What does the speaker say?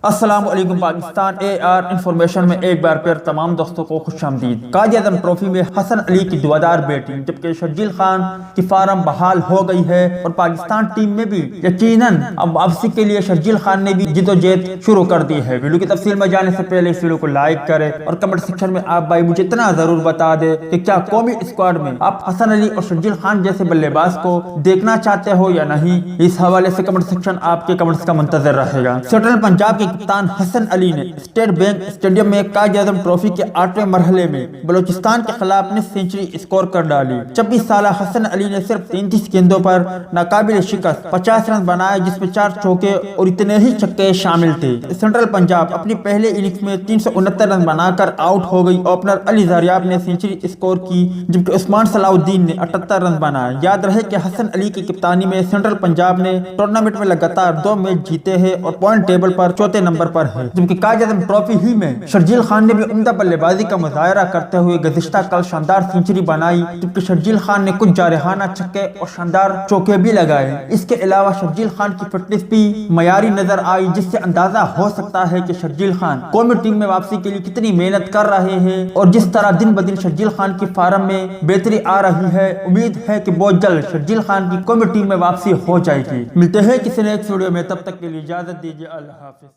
السلام علیکم پاکستان اے are information میں ایک بار پھر تمام دوستوں کو خوش آمدید۔ قائد اعظم ٹرافی میں حسن علی کی دعادار بیٹی جبکہ شرجیل خان کی فارم بحال ہو گئی ہے اور پاکستان ٹیم میں بھی یقیناً اب واپسی کے لیے شرجیل خان نے بھی جدوجہد شروع کر دی ہے۔ ویڈیو کی تفصیل میں جانے سے پہلے اس ویڈیو کو لائک کریں اور کمنٹ سیکشن میں آپ بھائی مجھے اتنا ضرور بتا دیں کہ کیا قومی اسکواڈ میں آپ حسن علی اور شرجیل خان جیسے بلے باز کو دیکھنا چاہتے ہو یا نہیں۔ اس حوالے سے کمنٹ سیکشن آپ کے کمنٹس کا منتظر رہے گا۔ سینٹرل پنجاب کے کپتان حسن علی نے اسٹیٹ بینک اسٹیڈیم میں قائد اعظم ٹرافی کے 8ویں مرحلے میں بلوچستان کے خلاف اپنی سینچری اسکور کر ڈالی۔ 26 سالہ حسن علی نے صرف 33 گیندوں پر ناقابل شکست 50 رن بنائے جس میں 4 چوکے اور اتنے ہی چھکے شامل تھے۔ سینٹرل پنجاب اپنی پہلے اننگز میں 369 رن بنا کر آؤٹ ہو گئی۔ اوپنر علی زاریاب نے سینچری اسکور کی جبکہ عثمان صلاح الدین نے 78 رن بنائے۔ یاد رہے کہ حسن علی کی کپتانی میں سینٹرل پنجاب نے ٹورنامنٹ میں لگاتار 2 میچ جیتے ہیں اور پوائنٹ ٹیبل پر چوتھے نمبر پر ہے، جبکہ قائد اعظم ٹرافی ہی میں شرجیل خان نے بھی عمدہ بلے بازی کا مظاہرہ کرتے ہوئے گزشتہ کل شاندار سینچری بنائی، جبکہ شرجیل خان نے کچھ جارحانہ چھکے اور شاندار چوکے بھی لگائے۔ اس کے علاوہ شرجیل خان کی فٹنس بھی معیاری نظر آئی، جس سے اندازہ ہو سکتا ہے کہ شرجیل خان قومی ٹیم میں واپسی کے لیے کتنی محنت کر رہے ہیں اور جس طرح دن بدن شرجیل خان کی فارم میں بہتری آ رہی ہے، امید ہے کہ بہت جلد شرجیل خان کی قومی ٹیم میں واپسی ہو جائے گی۔ ملتے ہیں کسی نیکسٹ ویڈیو میں، تب تک کے لیے اجازت دیجیے، اللہ حافظ۔